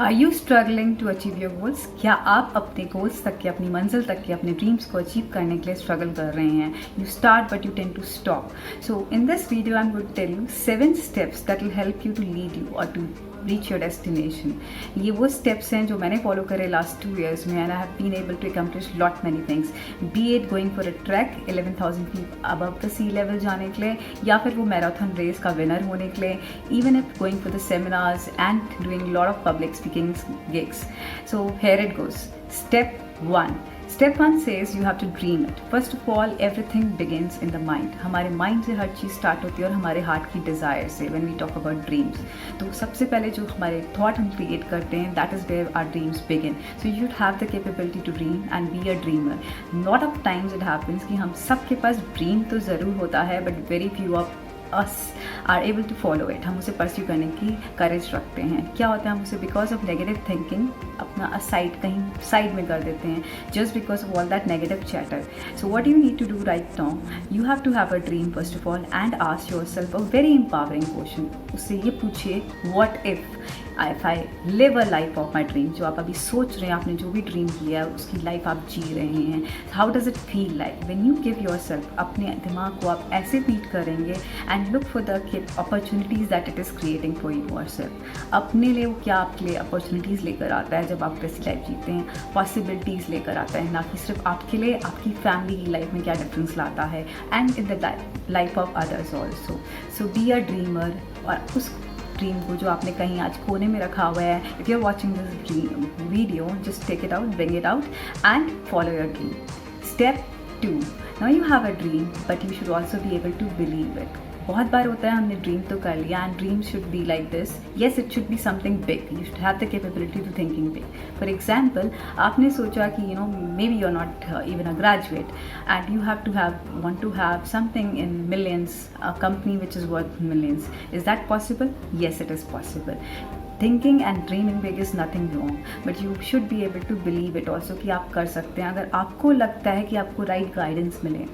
Are you struggling to achieve your goals? क्या आप अपने गोल्स तक के, अपनी मंजिल तक के, अपने ड्रीम्स को अचीव करने के लिए स्ट्रगल कर रहे हैं? You start but you tend to stop. So in this video I am going to tell you 7 steps that will help you to lead you और टू रीच योर डेस्टिनेशन. ये वो steps हैं जो मैंने follow करे last 2 years में, and I have been able to accomplish lot many things. Be it going for a trek 11,000 feet above the sea level जाने के लिए, या फिर वो मैराथन रेस का विनर होने के लिए, even if going for the seminars and doing lot of public speaking gigs. So here it goes. Step 1. Step 1 says you have to dream it. First of all, everything begins in the mind. हमारे mind से हर चीज़ start होती है और हमारे heart की desire से. When we talk about dreams, तो सबसे पहले जो हमारे थॉट हम क्रिएट करते हैं, that is where our dreams begin. So you should have the capability to dream and be a dreamer. Lot of times it happens कि हम सबके पास ड्रीम तो ज़रूर होता है, but very few of us are able to follow it. हम उसे pursue करने की करेज रखते हैं. क्या होता है, हम उसे बिकॉज ऑफ नेगेटिव थिंकिंग अपना असाइड कहीं साइड में कर देते हैं, just because of all that negative chatter. So what you need to do right now, you have to have a dream first of all and ask yourself a very empowering question. उससे ये पूछिए, what if I live a life of my dream. जो आप अभी सोच रहे हैं, आपने जो भी ड्रीम किया है उसकी लाइफ आप जी रहे हैं, how does it feel like? When you give yourself, अपने दिमाग को आप ऐसे फीड करेंगे and look for the opportunities that it is creating for yourself. अपने लिए वो क्या आपके लिए अपॉर्चुनिटीज़ लेकर आता है जब आप वैसी लाइफ जीते हैं? पॉसिबिलिटीज़ लेकर आता है, ना कि सिर्फ आपके लिए, आपकी फैमिली की लाइफ में क्या डिफरेंस लाता है, and in the life of others also. So be a dreamer. और उस ड्रीम को जो आपने कहीं आज कोने में रखा हुआ है, if you are watching this video, just take it out, bring it out and follow your dream. Step 2. Now you have a dream but you should also be able to believe it. बहुत बार होता है हमने dream तो कर लिया, and dream should be like this. Yes, it should be something big. You should have the capability to thinking big. For example, आपने सोचा कि maybe you are not even a graduate and you have to want to have something in millions, a company which is worth millions. Is that possible? Yes, it is possible. Thinking and dreaming big is nothing wrong, but you should be able to believe it also कि आप कर सकते हैं. अगर आपको लगता है कि आपको राइट गाइडेंस मिले,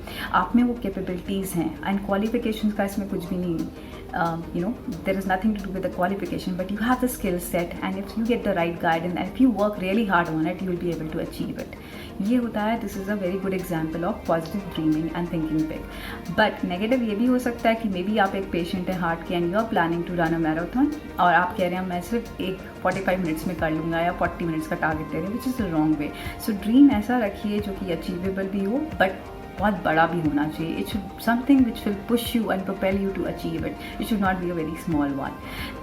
आप में वो कैपेबिलिटीज़ हैं, एंड क्वालिफिकेशन का इसमें कुछ भी नहीं. There is nothing to do with the qualification, but you have the skill set, and if you get the right guidance and if you work really hard on it, you will be able to achieve it. ये होता है, this is a very good example of positive dreaming and thinking big. But negative ये भी हो सकता है कि may be आप एक पेशेंट है हार्ट के, and you are planning to run a marathon, और आप कह रहे हैं मैं सिर्फ 45 मिनट्स में कर लूँगा, या 40 मिनट्स का टारगेट दे रहे हैं, which is the wrong way. So dream ऐसा रखिए जो कि अचीवेबल भी हो, बट बहुत बड़ा भी होना चाहिए. It should something which will push you and propel you to achieve it. It should not be a very small one.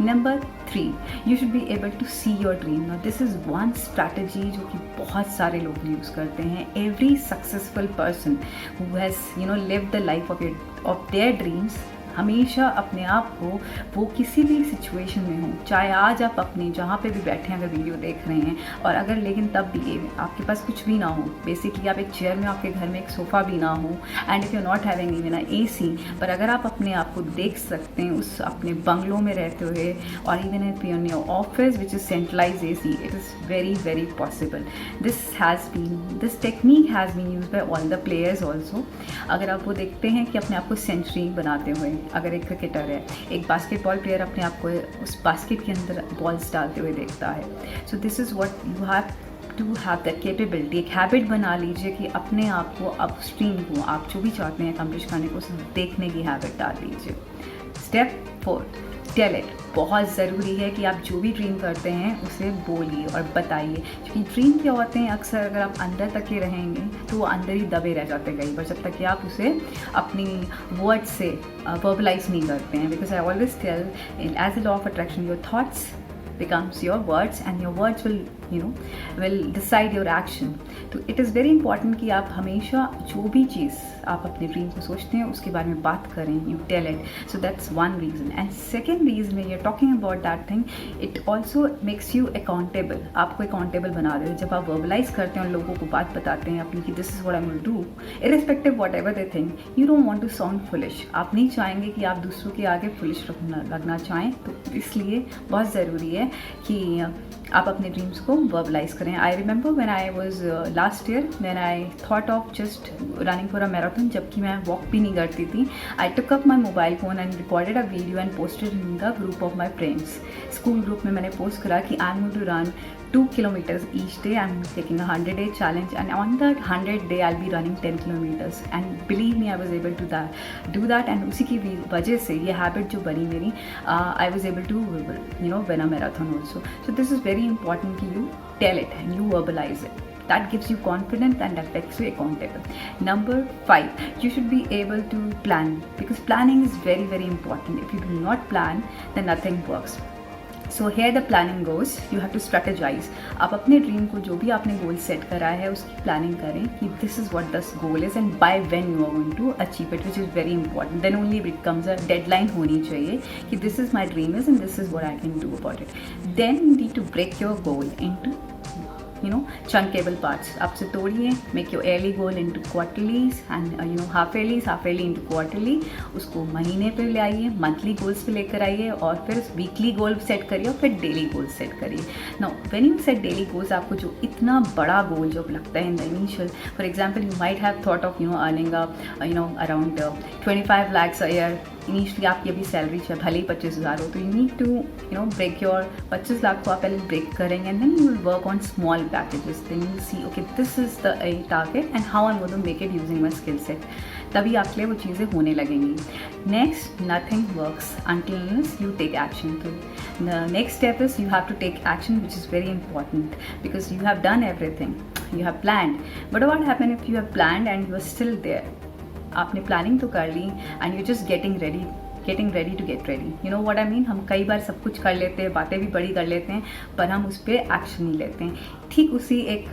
Number 3, you should be able to see your dream. Now this is one strategy जो कि बहुत सारे लोग use करते हैं. Every successful person who has lived the life of their dreams हमेशा अपने आप को, वो किसी भी सिचुएशन में हो, चाहे आज आप अपने जहाँ पे भी बैठे हैं, अगर वीडियो देख रहे हैं, और अगर लेकिन तब भी आपके पास कुछ भी ना हो, बेसिकली आप एक चेयर में, आपके घर में एक सोफ़ा भी ना हो, and if you not having even AC, पर अगर आप अपने आप को देख सकते हैं उस अपने बंगलों में रहते हुए, और even if you in your office which is centralise AC, it is very very possible. This technique has been use by all the players also. अगर आप वो देखते हैं कि अपने आप को सेंचुरी बनाते हुए, अगर एक क्रिकेटर है, एक बास्केटबॉल प्लेयर अपने आप को उस बास्केट के अंदर बॉल्स डालते हुए देखता है. So this is what you have to have that capability. एक हैबिट बना लीजिए कि अपने आप को, अपस्ट्रीम को, आप जो भी चाहते हैं अकम्प्लिश करने को, देखने की हैबिट डाल लीजिए. Step 4, tell it. बहुत ज़रूरी है कि आप जो भी ड्रीम करते हैं उसे बोलिए और बताइए, क्योंकि ड्रीम क्या होते हैं, अक्सर अगर आप अंदर तक के रहेंगे तो वो अंदर ही दबे रह जाते हैं कई बार, जब तक कि आप उसे अपनी वर्ड से वर्बलाइज नहीं करते हैं. Because I always tell, as a law of attraction, your thoughts becomes your words, and your words will decide your action. तो it is very important कि आप हमेशा जो भी चीज़ आप अपने ड्रीम को सोचते हैं उसके बारे में बात करें. you tell it. So that's one reason. And second reason, when you're talking about that thing, it also makes you accountable. आपको accountable बना देते हैं. जब आप verbalize करते हैं और लोगों को बात बताते हैं अपनी कि this is what I'm going to do, irrespective whatever they think, you don't want to sound foolish. आप नहीं चाहेंगे कि आप दूसरों के आगे foolish लगना चाहें. तो इसलिए बहुत ज़रूरी है कि आप अपने ड्रीम्स को वर्बलाइज करें. I remember when I was last year when I thought of just running for a marathon, जबकि मैं वॉक भी नहीं करती थी. I took up my mobile phone and recorded a video and posted in the group of my friends. School group में मैंने post करा कि I am going to run 2 kilometers each day. I'm taking a 100-day challenge, and on that 100th day I'll be running 10 kilometers. And believe me, I was able to do that. And उसी की वजह से ये habit जो बनी मेरी, I was able to win a marathon also. So this is very important कि you tell it and you verbalize it. That gives you confidence and that makes you accountable. Number 5, you should be able to plan, because planning is very, very important. If you do not plan, then nothing works. So here the planning goes, you have to strategise. आप अपने dream को, जो भी आपने goal set करा है, उसकी planning करें कि this is what this goal is and by when you are going to achieve it, which is very important. Then only it comes a deadline होनी चाहिए कि this is my dream is and this is what I can do about it. Then you need to break your goal into chunkable parts. आपसे तोड़िए, make your yearly goal into quarterlies and half yearly into quarterly. उसको महीने पे ले आइए, monthly goals पे लेकर आइए और फिर वीकली गोल सेट करिए और फिर डेली गोल सेट करिए. Now when you set daily goals, आपको जो इतना बड़ा गोल जो लगता है in the initial, for example you might have thought of earning around 25 lakhs a year. Initially आपकी अभी सैलरी भले ही 25,000 हो, तो you need to break your 25 lakh को आप पहले ब्रेक करेंगे and then you will work on small packages. Then you C okay this is the target and how I am going to make it using my skill set. तभी आपके लिए वो चीज़ें होने लगेंगी. Next, nothing works until you take action. So the next step is you have to take action, which is very important because you have done everything, you have planned. But what happens if you have planned and you are still there? आपने planning तो कर ली and you just getting ready to get ready. You know what I mean. हम कई बार सब कुछ कर लेते हैं, बातें भी बड़ी कर लेते हैं, पर हम उस पर एक्शन नहीं लेते हैं. ठीक उसी एक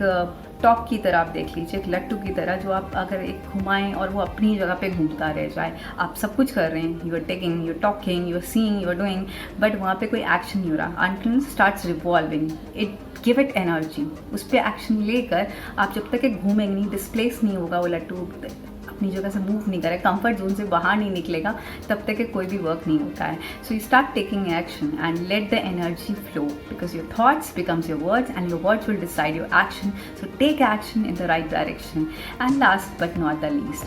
टॉप की तरह आप देख लीजिए, एक लट्टू की तरह, जो आप अगर एक घुमाएं और वो अपनी जगह पे घूमता रह जाए. आप सब कुछ कर रहे हैं, you are taking, you are talking, you are seeing, you are doing, but वहाँ पे कोई एक्शन नहीं हो रहा. Until starts revolving, it give it energy. उस पर एक्शन लेकर आप जब तक एक घूमेंगे नहीं, डिस्प्लेस नहीं होगा वो लट्टू, अपनी जगह से मूव नहीं करे, कंफर्ट जोन से बाहर नहीं निकलेगा, तब तक कोई भी वर्क नहीं होता है. So you start taking action and let the energy flow, because your thoughts becomes your words and your words will decide your action. So take action in the right direction. And last but not the least,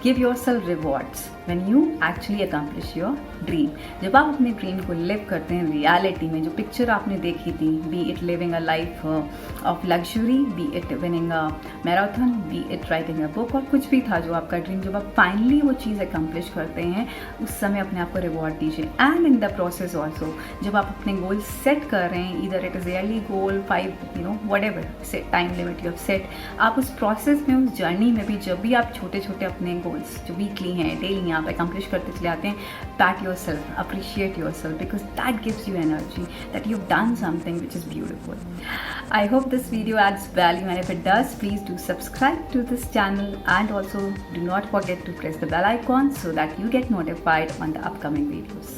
give yourself rewards when you actually accomplish your dream. जब आप अपने dream को live करते हैं reality में, जो picture आपने देखी थी, B it living a life of luxury, B it winning a marathon, B it writing a book, और कुछ भी था जो आपका ड्रीम, जब आप फाइनली वो चीज़ अकम्प्लिश करते हैं, उस समय अपने आप को रिवॉर्ड दीजिए. And in the process also, जब आप अपने गोल सेट कर रहे हैं, इधर it is yearly goal 5 whatever time limit you have set, आप उस प्रोसेस में, उस जर्नी में भी, जब भी आप छोटे छोटे अपने गोल्स जो वीकली हैं, डेली आप accomplish करते चले आते हैं, pat yourself, appreciate yourself, because that gives you energy that you've done something which is beautiful. I hope this video adds value, and if it does, please do subscribe to this channel and also do not forget to press the bell icon so that you get notified on the upcoming videos.